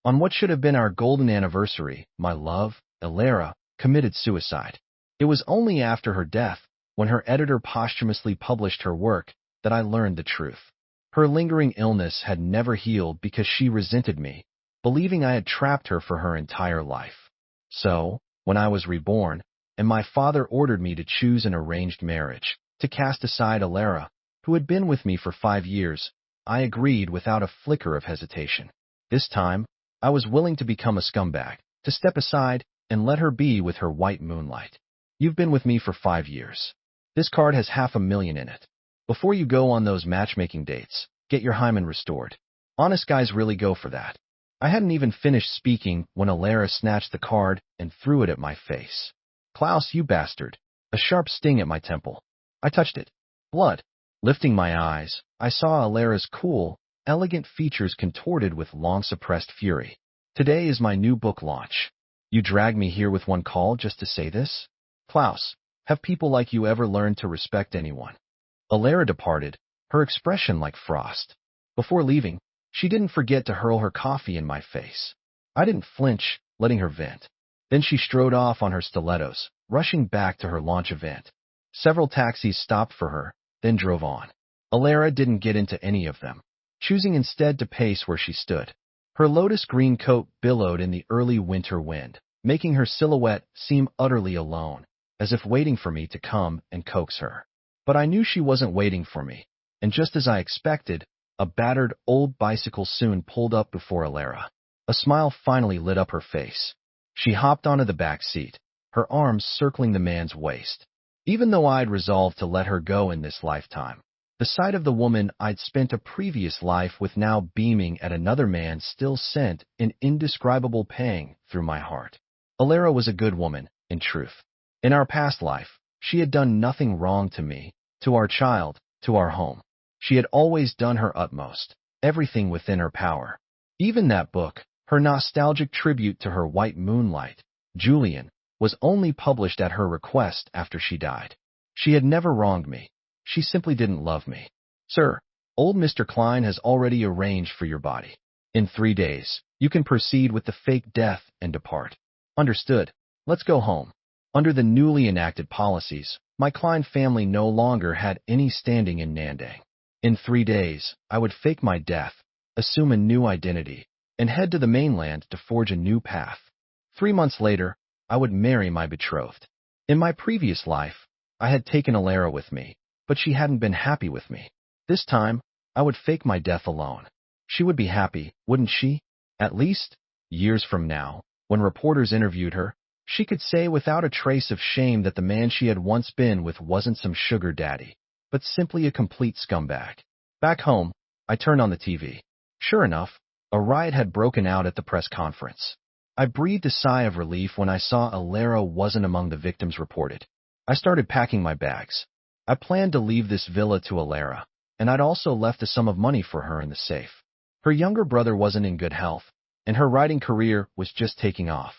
On what should have been our golden anniversary, my love, Alara, committed suicide. It was only after her death, when her editor posthumously published her work, that I learned the truth. Her lingering illness had never healed because she resented me, believing I had trapped her for her entire life. So, when I was reborn, and my father ordered me to choose an arranged marriage, to cast aside Alara, who had been with me for 5 years, I agreed without a flicker of hesitation. This time, I was willing to become a scumbag, to step aside and let her be with her white moonlight. You've been with me for 5 years. This card has $500,000 in it. Before you go on those matchmaking dates, get your hymen restored. Honest guys really go for that. I hadn't even finished speaking when Alara snatched the card and threw it at my face. Klaus, you bastard. A sharp sting at my temple. I touched it. Blood. Lifting my eyes, I saw Alara's cool, elegant features contorted with long-suppressed fury. Today is my new book launch. You dragged me here with one call just to say this? Klaus, have people like you ever learned to respect anyone? Alara departed, her expression like frost. Before leaving, she didn't forget to hurl her coffee in my face. I didn't flinch, letting her vent. Then she strode off on her stilettos, rushing back to her launch event. Several taxis stopped for her, then drove on. Alara didn't get into any of them, choosing instead to pace where she stood. Her lotus-green coat billowed in the early winter wind, making her silhouette seem utterly alone, as if waiting for me to come and coax her. But I knew she wasn't waiting for me, and just as I expected, a battered old bicycle soon pulled up before Alara. A smile finally lit up her face. She hopped onto the back seat, her arms circling the man's waist. Even though I'd resolved to let her go in this lifetime, the sight of the woman I'd spent a previous life with now beaming at another man still sent an indescribable pang through my heart. Alara was a good woman, in truth. In our past life, she had done nothing wrong to me, to our child, to our home. She had always done her utmost, everything within her power. Even that book, her nostalgic tribute to her white moonlight, Julian, was only published at her request after she died. She had never wronged me. She simply didn't love me. Sir, old Mr. Klein has already arranged for your body. In 3 days, you can proceed with the fake death and depart. Understood. Let's go home. Under the newly enacted policies, my Klein family no longer had any standing in Nandang. In 3 days, I would fake my death, assume a new identity, and head to the mainland to forge a new path. 3 months later, I would marry my betrothed. In my previous life, I had taken Alara with me, but she hadn't been happy with me. This time, I would fake my death alone. She would be happy, wouldn't she? At least, years from now, when reporters interviewed her, she could say without a trace of shame that the man she had once been with wasn't some sugar daddy, but simply a complete scumbag. Back home, I turned on the TV. Sure enough, a riot had broken out at the press conference. I breathed a sigh of relief when I saw Alara wasn't among the victims reported. I started packing my bags. I planned to leave this villa to Alara, and I'd also left a sum of money for her in the safe. Her younger brother wasn't in good health, and her writing career was just taking off.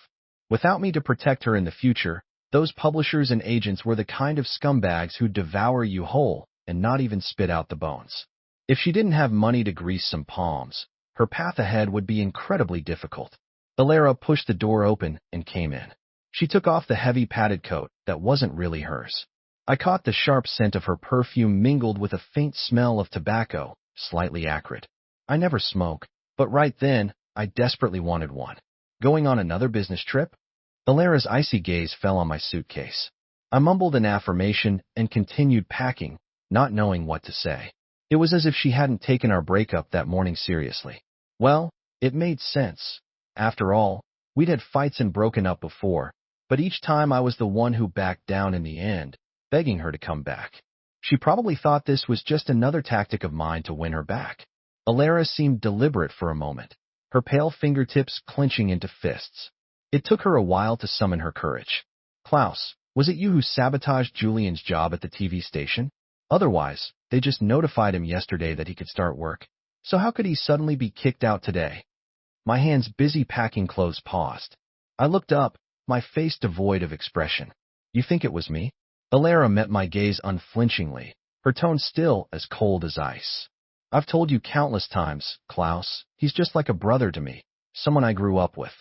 Without me to protect her in the future, those publishers and agents were the kind of scumbags who'd devour you whole and not even spit out the bones. If she didn't have money to grease some palms, her path ahead would be incredibly difficult. Alara pushed the door open and came in. She took off the heavy padded coat that wasn't really hers. I caught the sharp scent of her perfume mingled with a faint smell of tobacco, slightly acrid. I never smoke, but right then, I desperately wanted one. Going on another business trip? Alara's icy gaze fell on my suitcase. I mumbled an affirmation and continued packing, not knowing what to say. It was as if she hadn't taken our breakup that morning seriously. Well, it made sense. After all, we'd had fights and broken up before, but each time I was the one who backed down in the end, begging her to come back. She probably thought this was just another tactic of mine to win her back. Alara seemed deliberate for a moment, her pale fingertips clenching into fists. It took her a while to summon her courage. Klaus, was it you who sabotaged Julian's job at the TV station? Otherwise, they just notified him yesterday that he could start work. So how could he suddenly be kicked out today? My hands busy packing clothes paused. I looked up, my face devoid of expression. You think it was me? Alara met my gaze unflinchingly, her tone still as cold as ice. I've told you countless times, Klaus, he's just like a brother to me. someone I grew up with.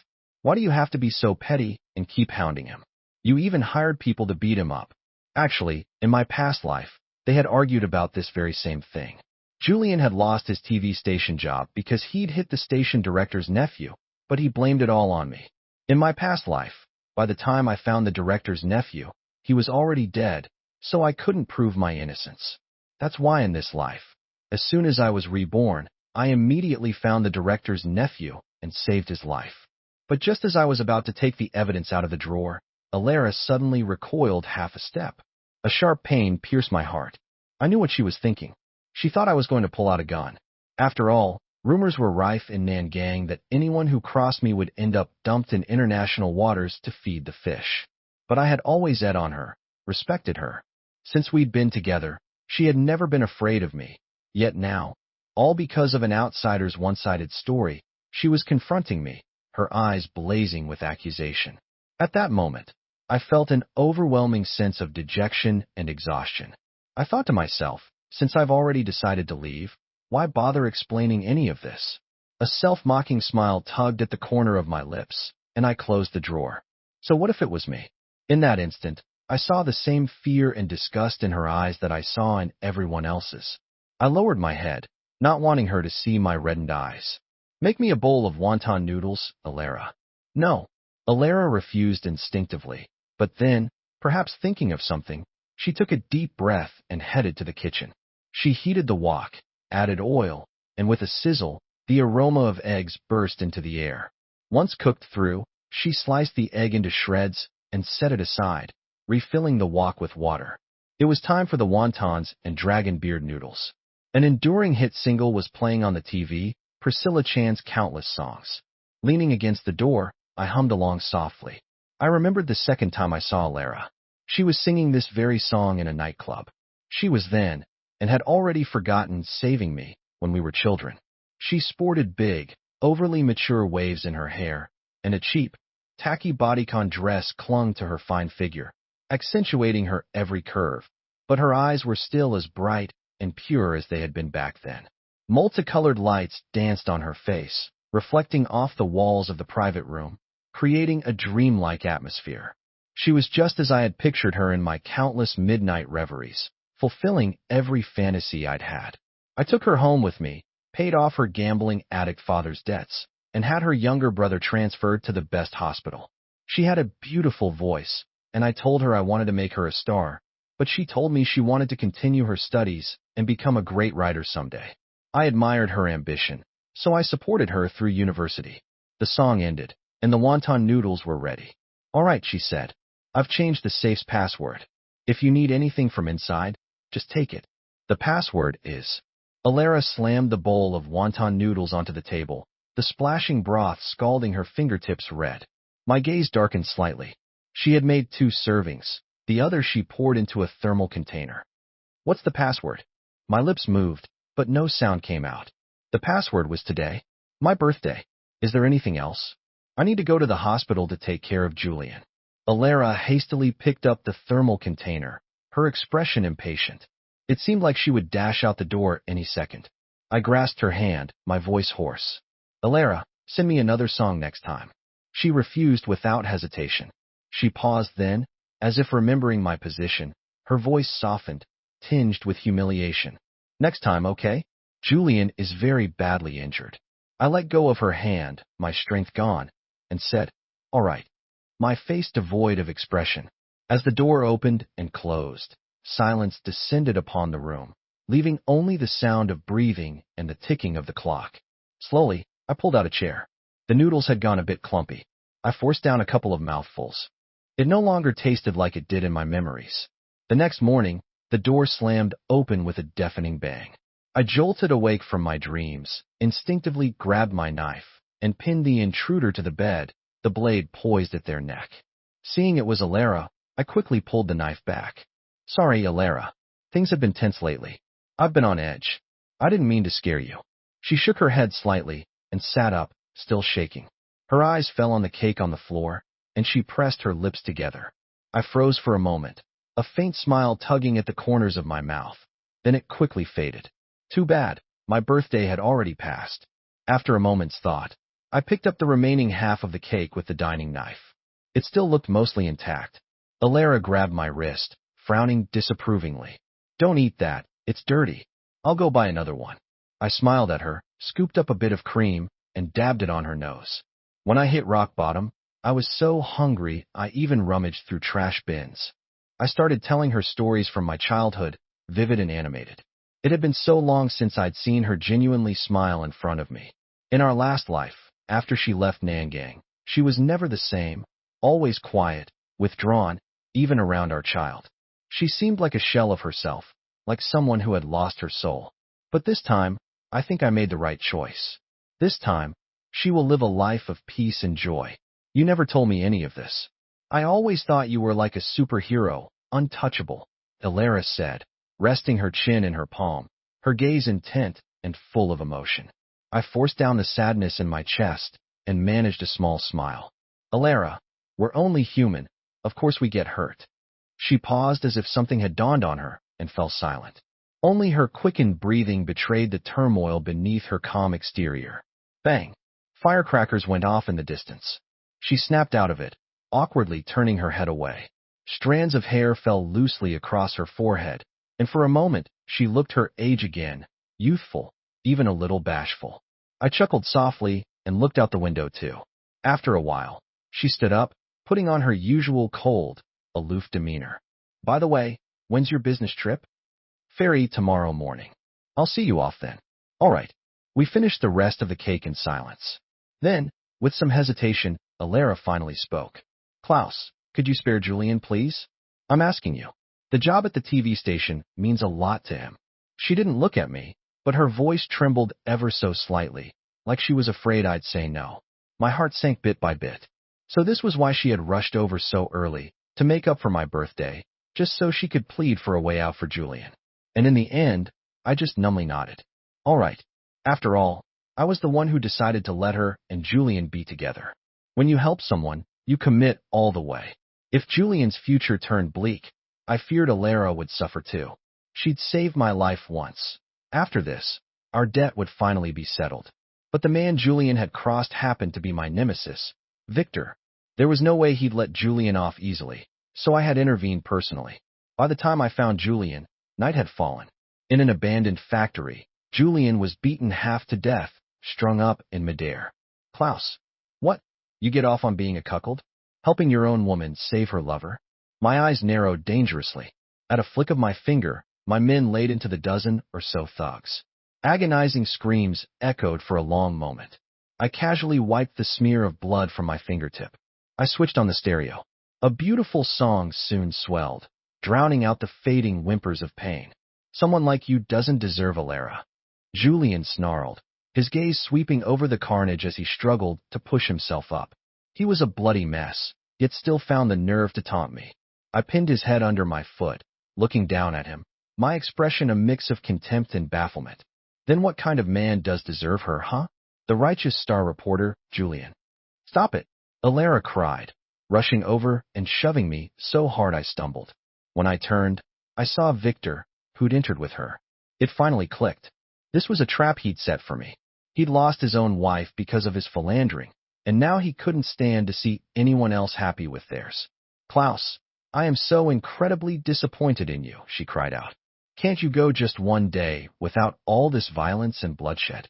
Why do you have to be so petty and keep hounding him? You even hired people to beat him up. Actually, in my past life, they had argued about this very same thing. Julian had lost his TV station job because he'd hit the station director's nephew, but he blamed it all on me. In my past life, by the time I found the director's nephew, he was already dead, so I couldn't prove my innocence. That's why in this life, as soon as I was reborn, I immediately found the director's nephew and saved his life. But just as I was about to take the evidence out of the drawer, Alara suddenly recoiled half a step. A sharp pain pierced my heart. I knew what she was thinking. She thought I was going to pull out a gun. After all, rumors were rife in Nangang that anyone who crossed me would end up dumped in international waters to feed the fish. But I had always ed on her, respected her. Since we'd been together, she had never been afraid of me. Yet now, all because of an outsider's one-sided story, she was confronting me, her eyes blazing with accusation. At that moment, I felt an overwhelming sense of dejection and exhaustion. I thought to myself, since I've already decided to leave, why bother explaining any of this? A self-mocking smile tugged at the corner of my lips, and I closed the drawer. So what if it was me? In that instant, I saw the same fear and disgust in her eyes that I saw in everyone else's. I lowered my head, not wanting her to see my reddened eyes. Make me a bowl of wonton noodles, Alara. No. Alara refused instinctively, but then, perhaps thinking of something, she took a deep breath and headed to the kitchen. She heated the wok, added oil, and with a sizzle, the aroma of eggs burst into the air. Once cooked through, she sliced the egg into shreds and set it aside, refilling the wok with water. It was time for the wontons and dragon beard noodles. An enduring hit single was playing on the TV, Priscilla Chan's Countless Songs. Leaning against the door, I hummed along softly. I remembered the second time I saw Alara. She was singing this very song in a nightclub. She was then, and had already forgotten saving me when we were children. She sported big, overly mature waves in her hair, and a cheap, tacky bodycon dress clung to her fine figure, accentuating her every curve. But her eyes were still as bright and pure as they had been back then. Multicolored lights danced on her face, reflecting off the walls of the private room, creating a dreamlike atmosphere. She was just as I had pictured her in my countless midnight reveries, fulfilling every fantasy I'd had. I took her home with me, paid off her gambling addict father's debts, and had her younger brother transferred to the best hospital. She had a beautiful voice, and I told her I wanted to make her a star, but she told me she wanted to continue her studies and become a great writer someday. I admired her ambition, so I supported her through university. The song ended, and the wonton noodles were ready. All right, she said. I've changed the safe's password. If you need anything from inside, just take it. The password is... Alara slammed the bowl of wonton noodles onto the table, the splashing broth scalding her fingertips red. My gaze darkened slightly. She had made 2 servings. The other she poured into a thermal container. What's the password? My lips moved, but no sound came out. The password was today. My birthday. Is there anything else? I need to go to the hospital to take care of Julian. Alara hastily picked up the thermal container, her expression impatient. It seemed like she would dash out the door any second. I grasped her hand, my voice hoarse. Alara, send me another song next time. She refused without hesitation. She paused then, as if remembering my position, her voice softened, tinged with humiliation. Next time, okay? Julian is very badly injured. I let go of her hand, my strength gone, and said, all right. My face devoid of expression. As the door opened and closed, silence descended upon the room, leaving only the sound of breathing and the ticking of the clock. Slowly, I pulled out a chair. The noodles had gone a bit clumpy. I forced down a couple of mouthfuls. It no longer tasted like it did in my memories. The next morning, the door slammed open with a deafening bang. I jolted awake from my dreams, instinctively grabbed my knife, and pinned the intruder to the bed, the blade poised at their neck. Seeing it was Alara, I quickly pulled the knife back. Sorry, Alara. Things have been tense lately. I've been on edge. I didn't mean to scare you. She shook her head slightly and sat up, still shaking. Her eyes fell on the cake on the floor, and she pressed her lips together. I froze for a moment, a faint smile tugging at the corners of my mouth. Then it quickly faded. Too bad. My birthday had already passed. After a moment's thought, I picked up the remaining half of the cake with the dining knife. It still looked mostly intact. Alara grabbed my wrist, frowning disapprovingly. Don't eat that, it's dirty. I'll go buy another one. I smiled at her, scooped up a bit of cream, and dabbed it on her nose. When I hit rock bottom, I was so hungry I even rummaged through trash bins. I started telling her stories from my childhood, vivid and animated. It had been so long since I'd seen her genuinely smile in front of me. In our last life, after she left Nangang, she was never the same, always quiet, withdrawn, even around our child. She seemed like a shell of herself, like someone who had lost her soul. But this time, I think I made the right choice. This time, she will live a life of peace and joy. You never told me any of this. I always thought you were like a superhero, untouchable, Alara said, resting her chin in her palm, her gaze intent and full of emotion. I forced down the sadness in my chest and managed a small smile. Alara, we're only human. Of course we get hurt. She paused as if something had dawned on her and fell silent. Only her quickened breathing betrayed the turmoil beneath her calm exterior. Bang! Firecrackers went off in the distance. She snapped out of it, awkwardly turning her head away. Strands of hair fell loosely across her forehead, and for a moment she looked her age again, youthful, even a little bashful. I chuckled softly and looked out the window too. After a while, she stood up, putting on her usual cold, aloof demeanor. By the way, when's your business trip? Ferry tomorrow morning. I'll see you off then. All right. We finished the rest of the cake in silence. Then, with some hesitation, Alara finally spoke. Klaus, could you spare Julian, please? I'm asking you. The job at the TV station means a lot to him. She didn't look at me, but her voice trembled ever so slightly, like she was afraid I'd say no. My heart sank bit by bit. So this was why she had rushed over so early, to make up for my birthday, just so she could plead for a way out for Julian. And in the end, I just numbly nodded. All right. After all, I was the one who decided to let her and Julian be together. When you help someone, you commit all the way. If Julian's future turned bleak, I feared Alara would suffer too. She'd saved my life once. After this, our debt would finally be settled. But the man Julian had crossed happened to be my nemesis, Victor. There was no way he'd let Julian off easily, so I had intervened personally. By the time I found Julian, night had fallen. In an abandoned factory, Julian was beaten half to death, strung up in midair. Klaus, what? You get off on being a cuckold? Helping your own woman save her lover? My eyes narrowed dangerously. At a flick of my finger, my men laid into the dozen or so thugs. Agonizing screams echoed for a long moment. I casually wiped the smear of blood from my fingertip. I switched on the stereo. A beautiful song soon swelled, drowning out the fading whimpers of pain. Someone like you doesn't deserve Alara. Julian snarled, his gaze sweeping over the carnage as he struggled to push himself up. He was a bloody mess, yet still found the nerve to taunt me. I pinned his head under my foot, looking down at him, my expression a mix of contempt and bafflement. Then what kind of man does deserve her, huh? The righteous star reporter, Julian. Stop it, Alara cried, rushing over and shoving me so hard I stumbled. When I turned, I saw Victor, who'd entered with her. It finally clicked. This was a trap he'd set for me. He'd lost his own wife because of his philandering, and now he couldn't stand to see anyone else happy with theirs. Klaus, I am so incredibly disappointed in you, she cried out. Can't you go just one day without all this violence and bloodshed?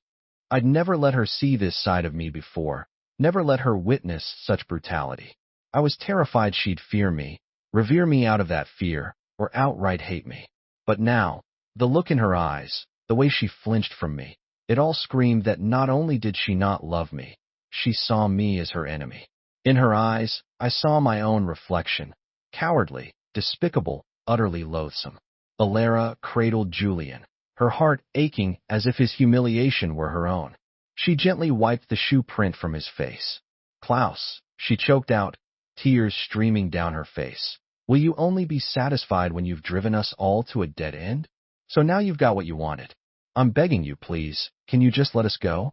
I'd never let her see this side of me before, never let her witness such brutality. I was terrified she'd fear me, revere me out of that fear, or outright hate me. But now, the look in her eyes, the way she flinched from me, it all screamed that not only did she not love me, she saw me as her enemy. In her eyes, I saw my own reflection, cowardly, despicable, utterly loathsome. Alara cradled Julian, her heart aching as if his humiliation were her own. She gently wiped the shoe print from his face. Klaus, she choked out, tears streaming down her face. Will you only be satisfied when you've driven us all to a dead end? So now you've got what you wanted. I'm begging you, please, can you just let us go?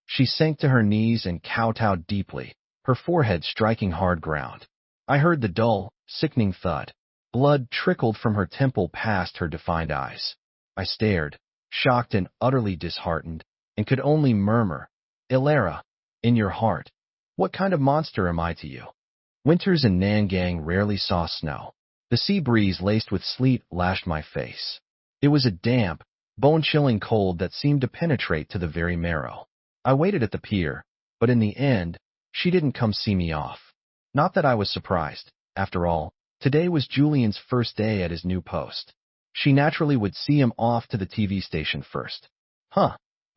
She sank to her knees and kowtowed deeply, her forehead striking hard ground. I heard the dull, sickening thud. Blood trickled from her temple past her defined eyes. I stared, shocked and utterly disheartened, and could only murmur, Alara, In your heart. What kind of monster am I to you? Winters in Nangang rarely saw snow. The sea breeze laced with sleet lashed my face. It was a damp, bone-chilling cold that seemed to penetrate to the very marrow. I waited at the pier, but in the end, she didn't come see me off. Not that I was surprised. After all, today was Julian's first day at his new post. She naturally would see him off to the TV station first.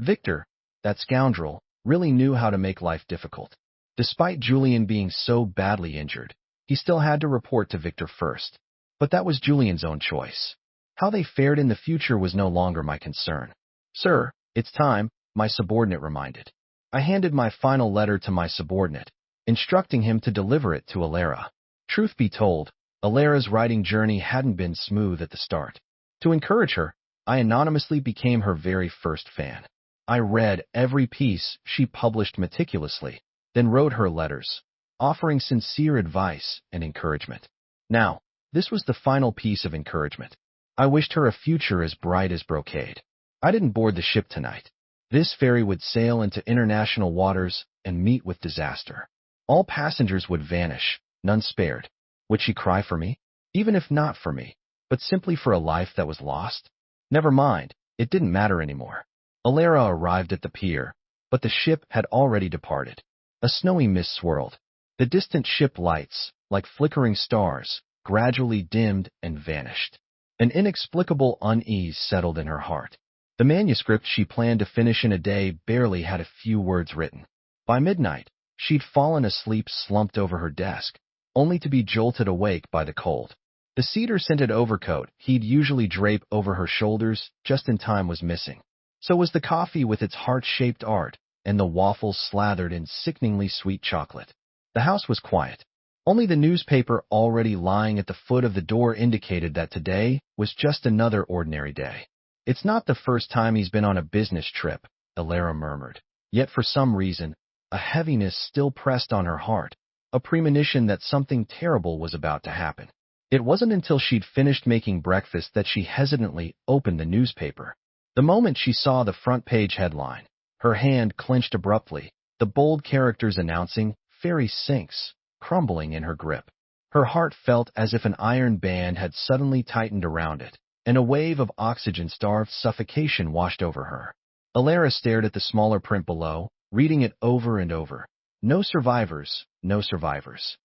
Victor, that scoundrel, really knew how to make life difficult. Despite Julian being so badly injured, he still had to report to Victor first. But that was Julian's own choice. How they fared in the future was no longer my concern. Sir, it's time, my subordinate reminded. I handed my final letter to my subordinate, instructing him to deliver it to Alara. Truth be told, Alara's writing journey hadn't been smooth at the start. To encourage her, I anonymously became her very first fan. I read every piece she published meticulously, then wrote her letters, offering sincere advice and encouragement. Now, this was the final piece of encouragement. I wished her a future as bright as brocade. I didn't board the ship tonight. This ferry would sail into international waters and meet with disaster. All passengers would vanish, none spared. Would she cry for me? Even if not for me, but simply for a life that was lost? Never mind, it didn't matter anymore. Alara arrived at the pier, but the ship had already departed. A snowy mist swirled. The distant ship lights, like flickering stars, gradually dimmed and vanished. An inexplicable unease settled in her heart. The manuscript she planned to finish in a day barely had a few words written. By midnight, she'd fallen asleep slumped over her desk, only to be jolted awake by the cold. The cedar-scented overcoat he'd usually drape over her shoulders just in time was missing. So was the coffee with its heart-shaped art, and the waffles slathered in sickeningly sweet chocolate. The house was quiet. Only the newspaper already lying at the foot of the door indicated that today was just another ordinary day. It's not the first time he's been on a business trip, Alara murmured. Yet for some reason, a heaviness still pressed on her heart, a premonition that something terrible was about to happen. It wasn't until she'd finished making breakfast that she hesitantly opened the newspaper. The moment she saw the front page headline, her hand clenched abruptly, the bold characters announcing, "Ferry sinks," crumbling in her grip. Her heart felt as if an iron band had suddenly tightened around it, and a wave of oxygen-starved suffocation washed over her. Alara stared at the smaller print below, reading it over and over. No survivors, no survivors.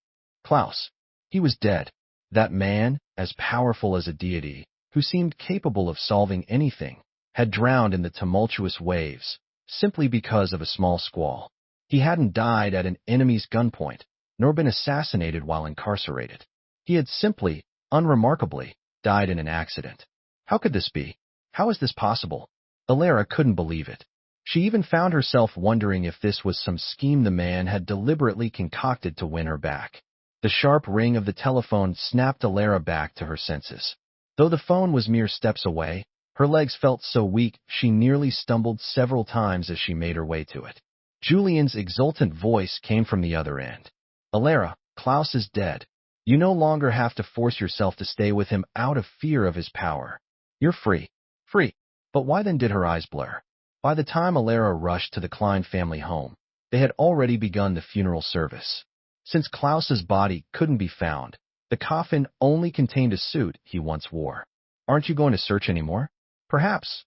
Klaus. He was dead. That man, as powerful as a deity, who seemed capable of solving anything, had drowned in the tumultuous waves, simply because of a small squall. He hadn't died at an enemy's gunpoint, nor been assassinated while incarcerated. He had simply, unremarkably, died in an accident. How could this be? How is this possible? Alara couldn't believe it. She even found herself wondering if this was some scheme the man had deliberately concocted to win her back. The sharp ring of the telephone snapped Alara back to her senses. Though the phone was mere steps away, her legs felt so weak she nearly stumbled several times as she made her way to it. Julian's exultant voice came from the other end. Alara, Klaus is dead. You no longer have to force yourself to stay with him out of fear of his power. You're free. Free. But why then did her eyes blur? By the time Alara rushed to the Klein family home, they had already begun the funeral service. Since Klaus's body couldn't be found, the coffin only contained a suit he once wore. Aren't you going to search anymore? Perhaps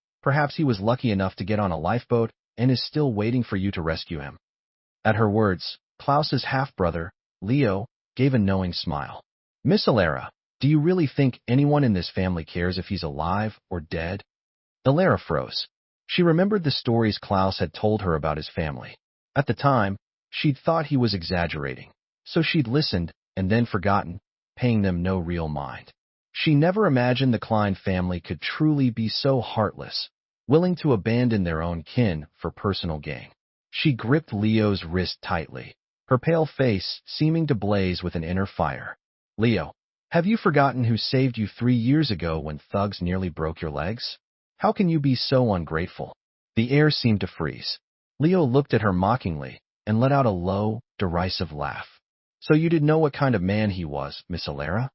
he was lucky enough to get on a lifeboat and is still waiting for you to rescue him. At her words, Klaus's half-brother, Leo, gave a knowing smile. Miss Alara, do you really think anyone in this family cares if he's alive or dead? Alara froze. She remembered the stories Klaus had told her about his family. At the time, she'd thought he was exaggerating, so she'd listened and then forgotten, paying them no real mind. She never imagined the Klein family could truly be so heartless, willing to abandon their own kin for personal gain. She gripped Leo's wrist tightly, her pale face seeming to blaze with an inner fire. Leo, have you forgotten who saved you 3 years ago when thugs nearly broke your legs? How can you be so ungrateful? The air seemed to freeze. Leo looked at her mockingly and let out a low, derisive laugh. So you didn't know what kind of man he was, Miss Alara?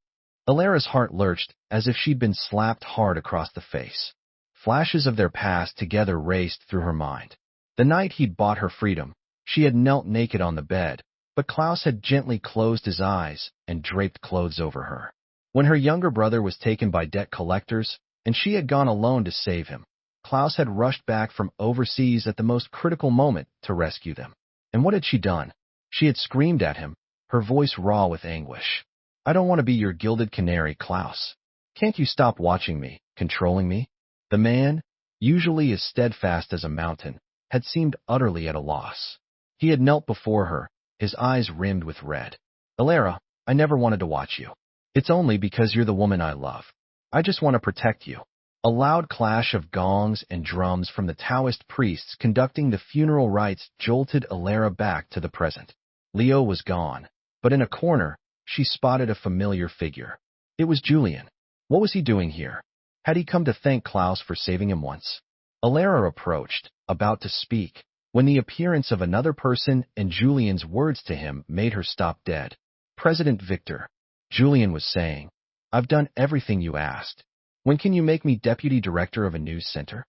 Alara's heart lurched as if she'd been slapped hard across the face. Flashes of their past together raced through her mind. The night he'd bought her freedom, She had knelt naked on the bed, but Klaus had gently closed his eyes and draped clothes over her. When her younger brother was taken by debt collectors, and she had gone alone to save him, Klaus had rushed back from overseas at the most critical moment to rescue them. And what had she done? She had screamed at him, her voice raw with anguish. "I don't want to be your gilded canary, Klaus. Can't you stop watching me, controlling me?" The man, usually as steadfast as a mountain, had seemed utterly at a loss. He had knelt before her, his eyes rimmed with red. "Alara, I never wanted to watch you. It's only because you're the woman I love. I just want to protect you." A loud clash of gongs and drums from the Taoist priests conducting the funeral rites jolted Alara back to the present. Leo was gone, but in a corner, she spotted a familiar figure. It was Julian. What was he doing here? Had he come to thank Klaus for saving him once? Alara approached, about to speak, when the appearance of another person and Julian's words to him made her stop dead. "President Victor," Julian was saying, "I've done everything you asked. When can you make me deputy director of a news center?"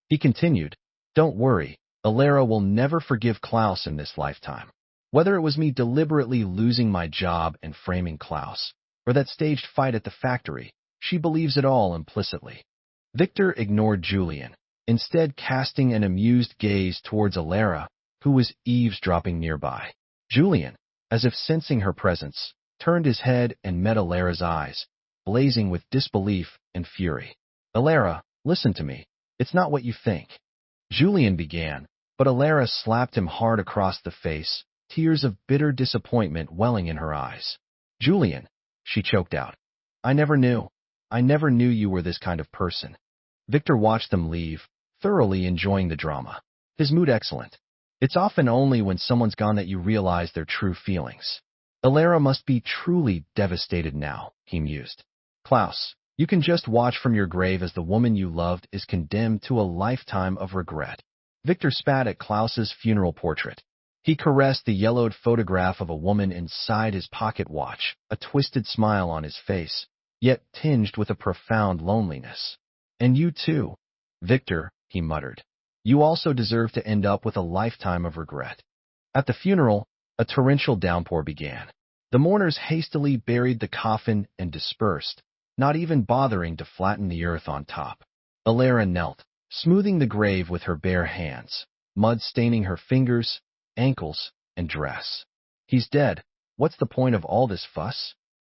He continued, "Don't worry, Alara will never forgive Klaus in this lifetime. Whether it was me deliberately losing my job and framing Klaus, or that staged fight at the factory, she believes it all implicitly." Victor ignored Julian, instead casting an amused gaze towards Alara, who was eavesdropping nearby. Julian, as if sensing her presence, turned his head and met Alara's eyes, blazing with disbelief and fury. "Alara, listen to me. It's not what you think." Julian began, but Alara slapped him hard across the face, tears of bitter disappointment welling in her eyes. "Julian," she choked out, I never knew you were this kind of person." Victor watched them leave, thoroughly enjoying the drama. His mood excellent. It's often only when someone's gone that you realize their true feelings. Alara must be truly devastated now, he mused. "Klaus, you can just watch from your grave as the woman you loved is condemned to a lifetime of regret." Victor spat at Klaus's funeral portrait. He caressed the yellowed photograph of a woman inside his pocket watch, a twisted smile on his face, yet tinged with a profound loneliness. "And you too, Victor," he muttered. "You also deserve to end up with a lifetime of regret." At the funeral, a torrential downpour began. The mourners hastily buried the coffin and dispersed, not even bothering to flatten the earth on top. Alara knelt, smoothing the grave with her bare hands, mud staining her fingers, ankles, and dress. "He's dead. What's the point of all this fuss?"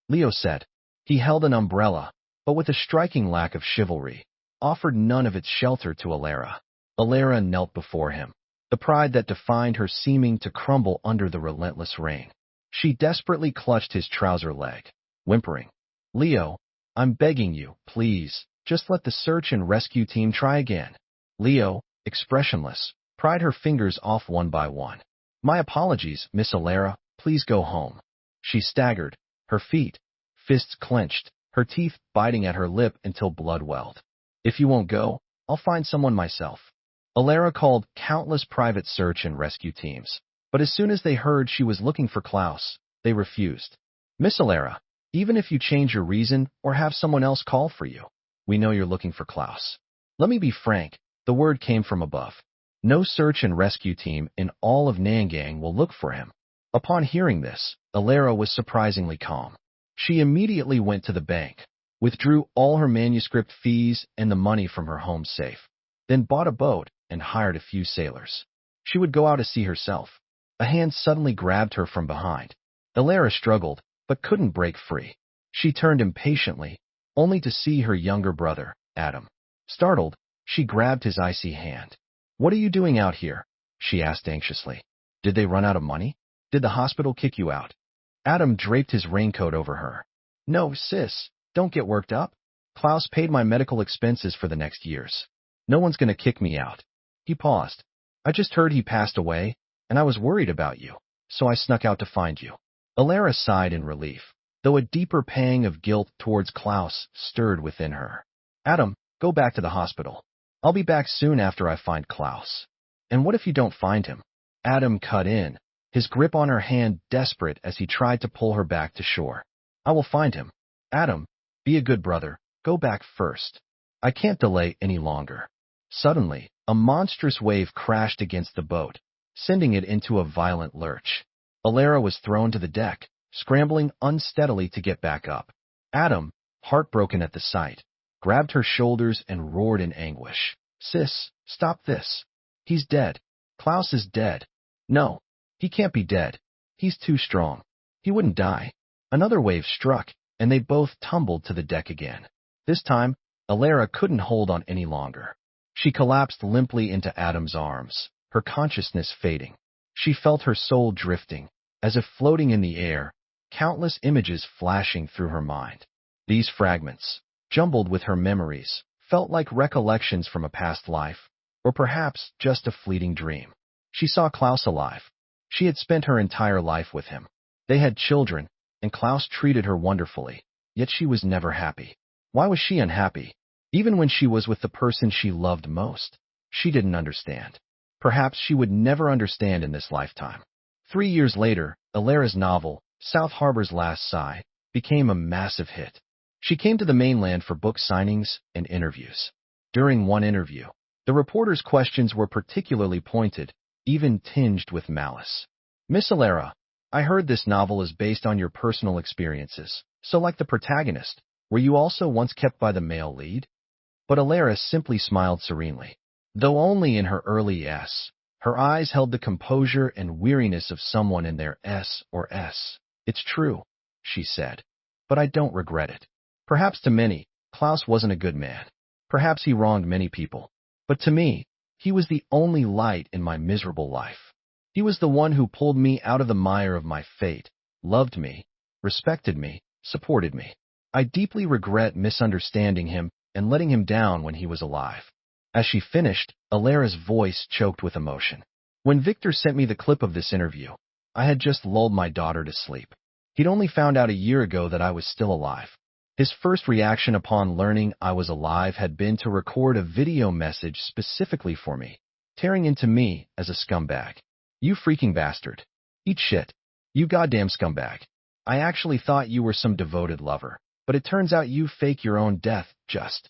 Leo said. He held an umbrella, but with a striking lack of chivalry, offered none of its shelter to Alara. Alara knelt before him, the pride that defined her seeming to crumble under the relentless rain. She desperately clutched his trouser leg, whimpering, "Leo, I'm begging you, please, just let the search and rescue team try again." Leo, expressionless, pried her fingers off one by one. "My apologies, Miss Alara, please go home." She staggered, her feet, fists clenched, her teeth biting at her lip until blood welled. "If you won't go, I'll find someone myself." Alara called countless private search and rescue teams, but as soon as they heard she was looking for Klaus, they refused. "Miss Alara, even if you change your reason or have someone else call for you, we know you're looking for Klaus." "Let me be frank," the word came from above. "No search and rescue team in all of Nangang will look for him." Upon hearing this, Alara was surprisingly calm. She immediately went to the bank, withdrew all her manuscript fees and the money from her home safe, then bought a boat and hired a few sailors. She would go out to sea herself. A hand suddenly grabbed her from behind. Alara struggled, but couldn't break free. She turned impatiently, only to see her younger brother, Adam. Startled, she grabbed his icy hand. "What are you doing out here?" she asked anxiously. "Did they run out of money? Did the hospital kick you out?" Adam draped his raincoat over her. "No, sis, don't get worked up. Klaus paid my medical expenses for the next years. No one's going to kick me out." He paused. "I just heard he passed away, and I was worried about you, so I snuck out to find you." Alara sighed in relief, though a deeper pang of guilt towards Klaus stirred within her. "Adam, go back to the hospital. I'll be back soon after I find Klaus." "And what if you don't find him?" Adam cut in, his grip on her hand desperate as he tried to pull her back to shore. "I will find him. Adam, be a good brother. Go back first. I can't delay any longer." Suddenly, a monstrous wave crashed against the boat, sending it into a violent lurch. Alara was thrown to the deck, scrambling unsteadily to get back up. Adam, heartbroken at the sight, grabbed her shoulders and roared in anguish. "Sis, stop this. He's dead. Klaus is dead." "No, he can't be dead. He's too strong. He wouldn't die." Another wave struck, and they both tumbled to the deck again. This time, Alara couldn't hold on any longer. She collapsed limply into Adam's arms, her consciousness fading. She felt her soul drifting, as if floating in the air, countless images flashing through her mind. These fragments, jumbled with her memories, felt like recollections from a past life, or perhaps just a fleeting dream. She saw Klaus alive. She had spent her entire life with him. They had children, and Klaus treated her wonderfully, yet she was never happy. Why was she unhappy? Even when she was with the person she loved most, she didn't understand. Perhaps she would never understand in this lifetime. 3 years later, Alara's novel, South Harbor's Last Sigh, became a massive hit. She came to the mainland for book signings and interviews. During one interview, the reporter's questions were particularly pointed, even tinged with malice. "Miss Alara, I heard this novel is based on your personal experiences, so like the protagonist, were you also once kept by the male lead?" But Alara simply smiled serenely. Though only in her early S, her eyes held the composure and weariness of someone in their S or S. "It's true," she said, "but I don't regret it. Perhaps to many, Klaus wasn't a good man. Perhaps he wronged many people. But to me, he was the only light in my miserable life. He was the one who pulled me out of the mire of my fate, loved me, respected me, supported me. I deeply regret misunderstanding him and letting him down when he was alive." As she finished, Alara's voice choked with emotion. "When Victor sent me the clip of this interview, I had just lulled my daughter to sleep. He'd only found out a year ago that I was still alive. His first reaction upon learning I was alive had been to record a video message specifically for me, tearing into me as a scumbag. 'You freaking bastard. Eat shit. You goddamn scumbag. I actually thought you were some devoted lover, but it turns out you fake your own death just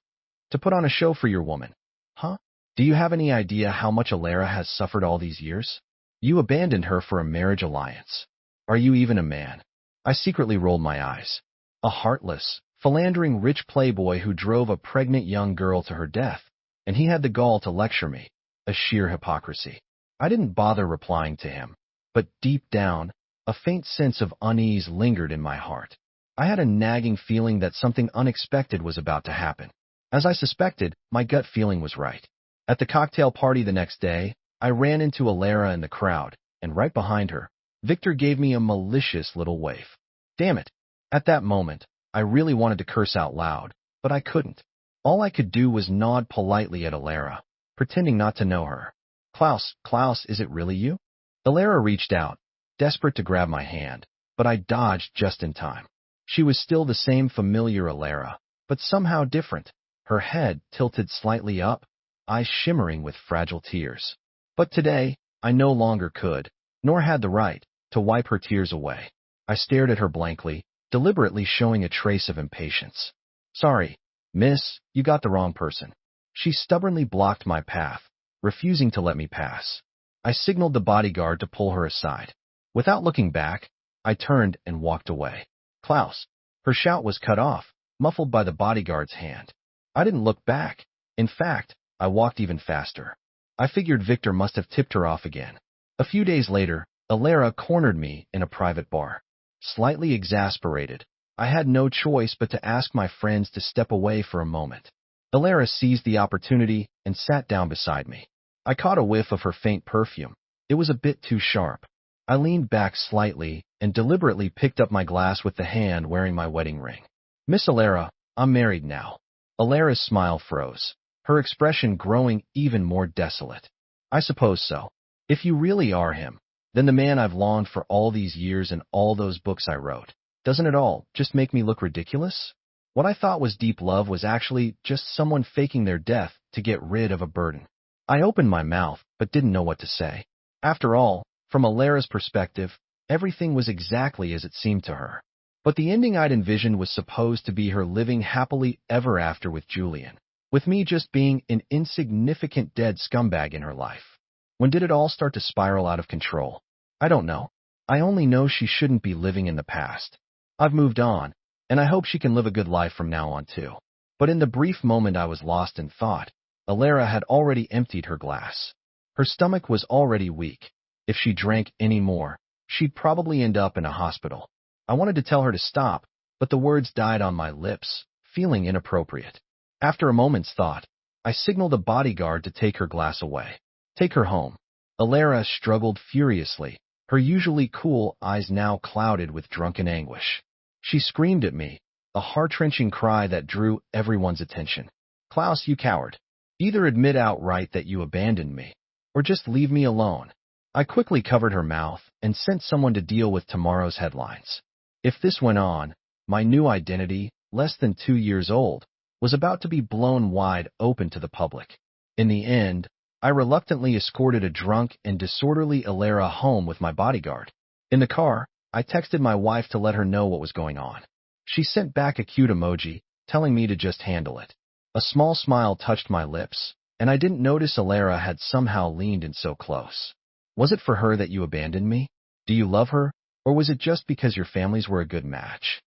to put on a show for your woman. Huh? Do you have any idea how much Alara has suffered all these years? You abandoned her for a marriage alliance. Are you even a man?' I secretly rolled my eyes. A heartless, philandering rich playboy who drove a pregnant young girl to her death, and he had the gall to lecture me. A sheer hypocrisy. I didn't bother replying to him, but deep down, a faint sense of unease lingered in my heart. I had a nagging feeling that something unexpected was about to happen. As I suspected, my gut feeling was right. At the cocktail party the next day, I ran into Alara in the crowd, and right behind her, Victor gave me a malicious little wave. Damn it. At that moment, I really wanted to curse out loud, but I couldn't. All I could do was nod politely at Alara, pretending not to know her. Klaus, is it really you?" Alara reached out, desperate to grab my hand, but I dodged just in time. She was still the same familiar Alara, but somehow different, her head tilted slightly up, eyes shimmering with fragile tears. But today, I no longer could, nor had the right, to wipe her tears away. I stared at her blankly, deliberately showing a trace of impatience. "Sorry, miss, you got the wrong person." She stubbornly blocked my path, refusing to let me pass. I signaled the bodyguard to pull her aside. Without looking back, I turned and walked away. "Klaus!" Her shout was cut off, muffled by the bodyguard's hand. I didn't look back. In fact, I walked even faster. I figured Victor must have tipped her off again. A few days later, Alara cornered me in a private bar. Slightly exasperated, I had no choice but to ask my friends to step away for a moment. Alara seized the opportunity and sat down beside me. I caught a whiff of her faint perfume. It was a bit too sharp. I leaned back slightly and deliberately picked up my glass with the hand wearing my wedding ring. "Miss Alara, I'm married now." Alara's smile froze, her expression growing even more desolate. "I suppose so. If you really are him, then the man I've longed for all these years and all those books I wrote. Doesn't it all just make me look ridiculous? What I thought was deep love was actually just someone faking their death to get rid of a burden." I opened my mouth, but didn't know what to say. After all, from Alara's perspective, everything was exactly as it seemed to her. But the ending I'd envisioned was supposed to be her living happily ever after with Julian, with me just being an insignificant dead scumbag in her life. When did it all start to spiral out of control? I don't know. I only know she shouldn't be living in the past. I've moved on, and I hope she can live a good life from now on too. But in the brief moment I was lost in thought, Alara had already emptied her glass. Her stomach was already weak. If she drank any more, she'd probably end up in a hospital. I wanted to tell her to stop, but the words died on my lips, feeling inappropriate. After a moment's thought, I signaled a bodyguard to take her glass away. Take her home. Alara struggled furiously, her usually cool eyes now clouded with drunken anguish. She screamed at me, a heart-wrenching cry that drew everyone's attention. Klaus, you coward. Either admit outright that you abandoned me, or just leave me alone. I quickly covered her mouth and sent someone to deal with tomorrow's headlines. If this went on, my new identity, less than 2 years old, was about to be blown wide open to the public. In the end, I reluctantly escorted a drunk and disorderly Alara home with my bodyguard. In the car, I texted my wife to let her know what was going on. She sent back a cute emoji, telling me to just handle it. A small smile touched my lips, and I didn't notice Alara had somehow leaned in so close. Was it for her that you abandoned me? Do you love her, or was it just because your families were a good match?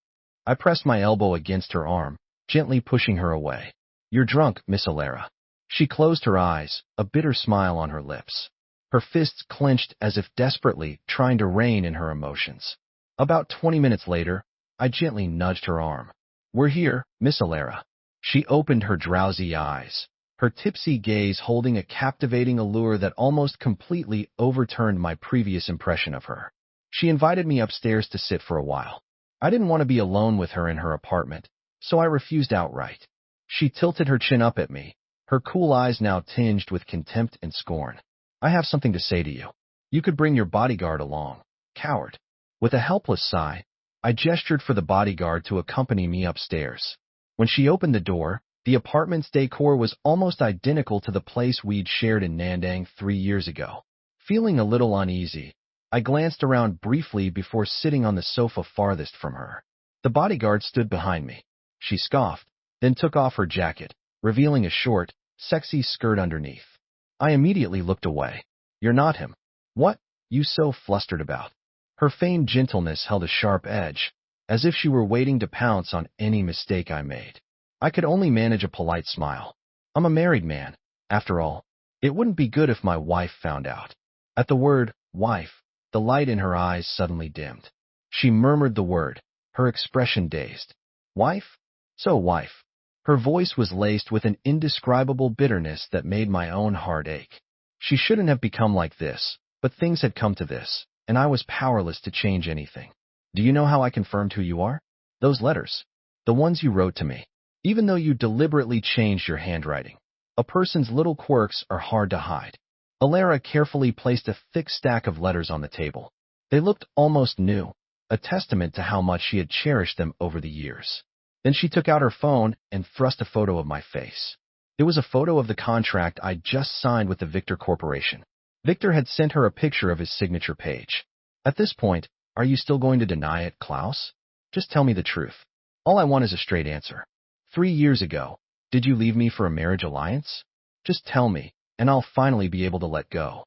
I pressed my elbow against her arm, gently pushing her away. You're drunk, Miss Alara. She closed her eyes, a bitter smile on her lips. Her fists clenched as if desperately trying to rein in her emotions. About 20 minutes later, I gently nudged her arm. We're here, Miss Alara. She opened her drowsy eyes, her tipsy gaze holding a captivating allure that almost completely overturned my previous impression of her. She invited me upstairs to sit for a while. I didn't want to be alone with her in her apartment, so I refused outright. She tilted her chin up at me, her cool eyes now tinged with contempt and scorn. I have something to say to you. You could bring your bodyguard along, coward. With a helpless sigh, I gestured for the bodyguard to accompany me upstairs. When she opened the door, the apartment's decor was almost identical to the place we'd shared in Nandang 3 years ago. Feeling a little uneasy, I glanced around briefly before sitting on the sofa farthest from her. The bodyguard stood behind me. She scoffed, then took off her jacket, revealing a short, sexy skirt underneath. I immediately looked away. You're not him. What you so flustered about? Her feigned gentleness held a sharp edge, as if she were waiting to pounce on any mistake I made. I could only manage a polite smile. I'm a married man. After all, it wouldn't be good if my wife found out. At the word, wife, the light in her eyes suddenly dimmed. She murmured the word, her expression dazed. Wife? So wife. Her voice was laced with an indescribable bitterness that made my own heart ache. She shouldn't have become like this, but things had come to this, and I was powerless to change anything. Do you know how I confirmed who you are? Those letters. The ones you wrote to me. Even though you deliberately changed your handwriting, a person's little quirks are hard to hide. Alara carefully placed a thick stack of letters on the table. They looked almost new, a testament to how much she had cherished them over the years. Then she took out her phone and thrust a photo of my face. It was a photo of the contract I'd just signed with the Victor Corporation. Victor had sent her a picture of his signature page. At this point, are you still going to deny it, Klaus? Just tell me the truth. All I want is a straight answer. 3 years ago, did you leave me for a marriage alliance? Just tell me, and I'll finally be able to let go.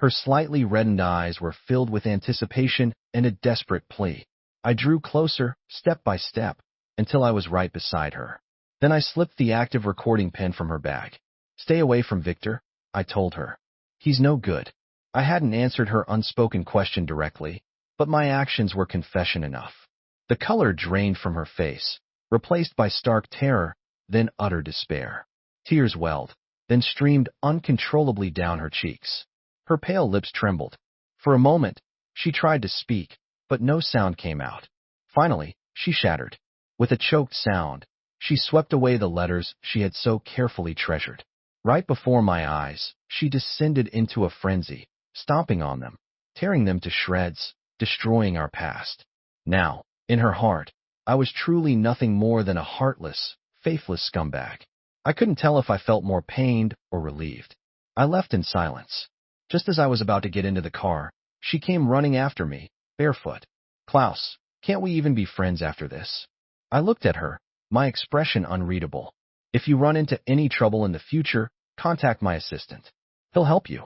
Her slightly reddened eyes were filled with anticipation and a desperate plea. I drew closer, step by step, until I was right beside her. Then I slipped the active recording pen from her bag. Stay away from Victor, I told her. He's no good. I hadn't answered her unspoken question directly, but my actions were confession enough. The color drained from her face, replaced by stark terror, then utter despair. Tears welled, then streamed uncontrollably down her cheeks. Her pale lips trembled. For a moment, she tried to speak, but no sound came out. Finally, she shattered. With a choked sound, she swept away the letters she had so carefully treasured. Right before my eyes, she descended into a frenzy, stomping on them, tearing them to shreds, destroying our past. Now, in her heart, I was truly nothing more than a heartless, faithless scumbag. I couldn't tell if I felt more pained or relieved. I left in silence. Just as I was about to get into the car, she came running after me, barefoot. Klaus, can't we even be friends after this? I looked at her, my expression unreadable. If you run into any trouble in the future, contact my assistant. He'll help you.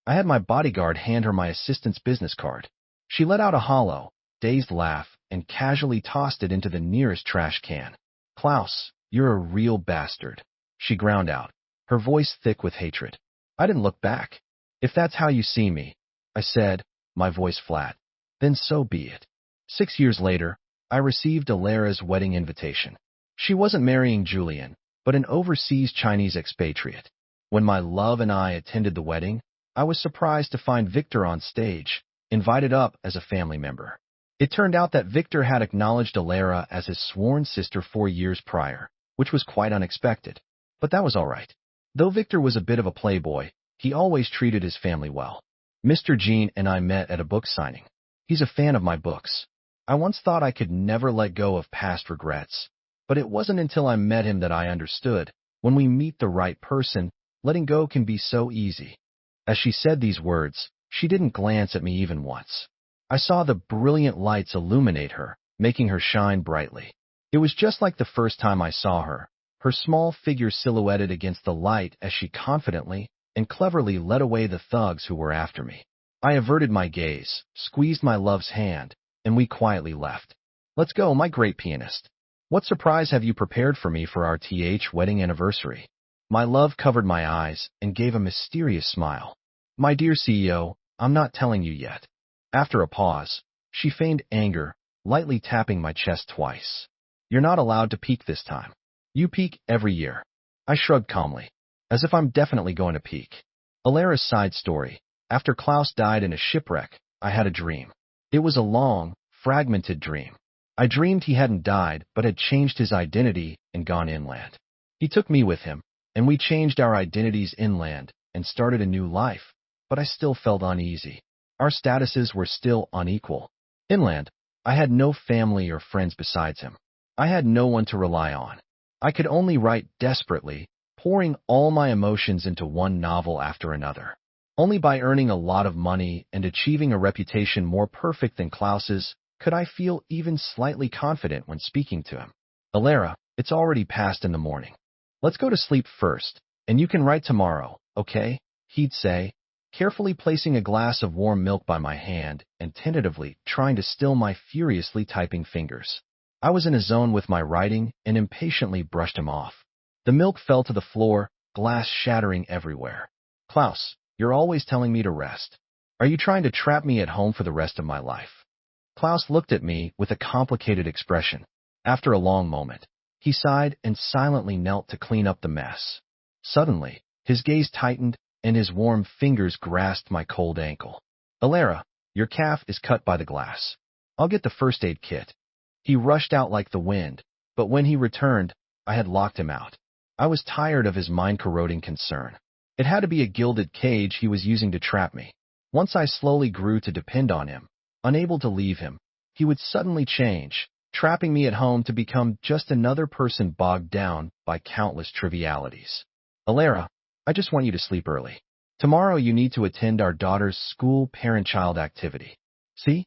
I had my bodyguard hand her my assistant's business card. She let out a hollow, dazed laugh and casually tossed it into the nearest trash can. Klaus, you're a real bastard, she ground out, her voice thick with hatred. I didn't look back. If that's how you see me, I said, my voice flat, then so be it. 6 years later, I received Alera's wedding invitation. She wasn't marrying Julian, but an overseas Chinese expatriate. When my love and I attended the wedding, I was surprised to find Victor on stage, invited up as a family member. It turned out that Victor had acknowledged Alera as his sworn sister 4 years prior, which was quite unexpected. But that was all right. Though Victor was a bit of a playboy, he always treated his family well. Mr. Jean and I met at a book signing. He's a fan of my books. I once thought I could never let go of past regrets, but it wasn't until I met him that I understood. When we meet the right person, letting go can be so easy. As she said these words, she didn't glance at me even once. I saw the brilliant lights illuminate her, making her shine brightly. It was just like the first time I saw her, her small figure silhouetted against the light as she confidently and cleverly led away the thugs who were after me. I averted my gaze, squeezed my love's hand, and we quietly left. Let's go, my great pianist. What surprise have you prepared for me for our wedding anniversary? My love covered my eyes and gave a mysterious smile. My dear CEO, I'm not telling you yet. After a pause, she feigned anger, lightly tapping my chest twice. You're not allowed to peek this time. You peek every year. I shrugged calmly, as if I'm definitely going to peek. Alera's side story. After Klaus died in a shipwreck, I had a dream. It was a long, fragmented dream. I dreamed he hadn't died but had changed his identity and gone inland. He took me with him, and we changed our identities inland and started a new life, but I still felt uneasy. Our statuses were still unequal. Inland, I had no family or friends besides him. I had no one to rely on. I could only write desperately, pouring all my emotions into one novel after another. Only by earning a lot of money and achieving a reputation more perfect than Klaus's could I feel even slightly confident when speaking to him. Alera, it's already past in the morning. Let's go to sleep first, and you can write tomorrow, okay? He'd say, carefully placing a glass of warm milk by my hand and tentatively trying to still my furiously typing fingers. I was in a zone with my writing and impatiently brushed him off. The milk fell to the floor, glass shattering everywhere. Klaus, you're always telling me to rest. Are you trying to trap me at home for the rest of my life? Klaus looked at me with a complicated expression. After a long moment, he sighed and silently knelt to clean up the mess. Suddenly, his gaze tightened and his warm fingers grasped my cold ankle. Alera, your calf is cut by the glass. I'll get the first aid kit. He rushed out like the wind, but when he returned, I had locked him out. I was tired of his mind-corroding concern. It had to be a gilded cage he was using to trap me. Once I slowly grew to depend on him, unable to leave him, he would suddenly change, trapping me at home to become just another person bogged down by countless trivialities. Alera, I just want you to sleep early. Tomorrow you need to attend our daughter's school parent-child activity. See?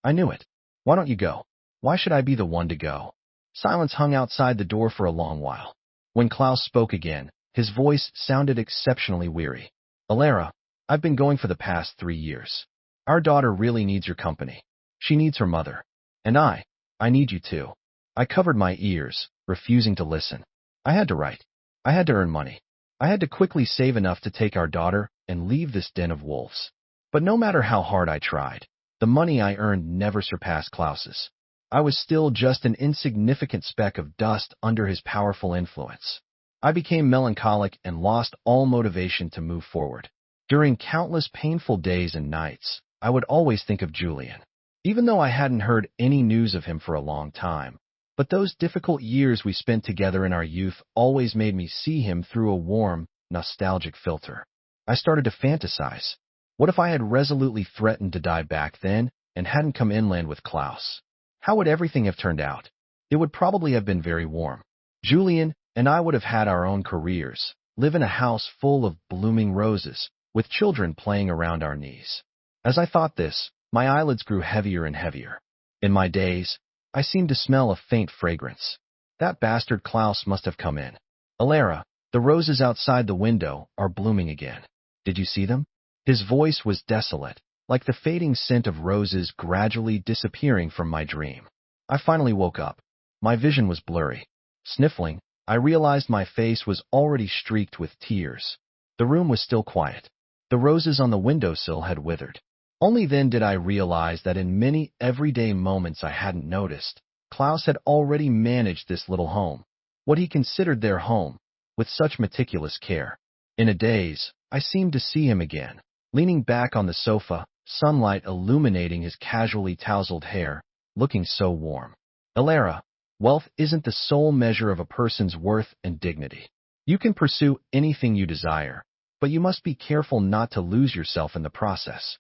I knew it. Why don't you go? Why should I be the one to go? Silence hung outside the door for a long while. When Klaus spoke again, his voice sounded exceptionally weary. Alera, I've been going for the past 3 years. Our daughter really needs your company. She needs her mother. And I need you too. I covered my ears, refusing to listen. I had to write. I had to earn money. I had to quickly save enough to take our daughter and leave this den of wolves. But no matter how hard I tried, the money I earned never surpassed Klaus's. I was still just an insignificant speck of dust under his powerful influence. I became melancholic and lost all motivation to move forward. During countless painful days and nights, I would always think of Julian, even though I hadn't heard any news of him for a long time. But those difficult years we spent together in our youth always made me see him through a warm, nostalgic filter. I started to fantasize. What if I had resolutely threatened to die back then and hadn't come inland with Klaus? How would everything have turned out? It would probably have been very warm. Julian and I would have had our own careers, live in a house full of blooming roses, with children playing around our knees. As I thought this, my eyelids grew heavier and heavier. In my daze, I seemed to smell a faint fragrance. That bastard Klaus must have come in. Alera, the roses outside the window are blooming again. Did you see them? His voice was desolate, like the fading scent of roses gradually disappearing from my dream. I finally woke up. My vision was blurry. Sniffling, I realized my face was already streaked with tears. The room was still quiet. The roses on the windowsill had withered. Only then did I realize that in many everyday moments I hadn't noticed, Klaus had already managed this little home, what he considered their home, with such meticulous care. In a daze, I seemed to see him again, leaning back on the sofa, sunlight illuminating his casually tousled hair, looking so warm. Elara, wealth isn't the sole measure of a person's worth and dignity. You can pursue anything you desire, but you must be careful not to lose yourself in the process.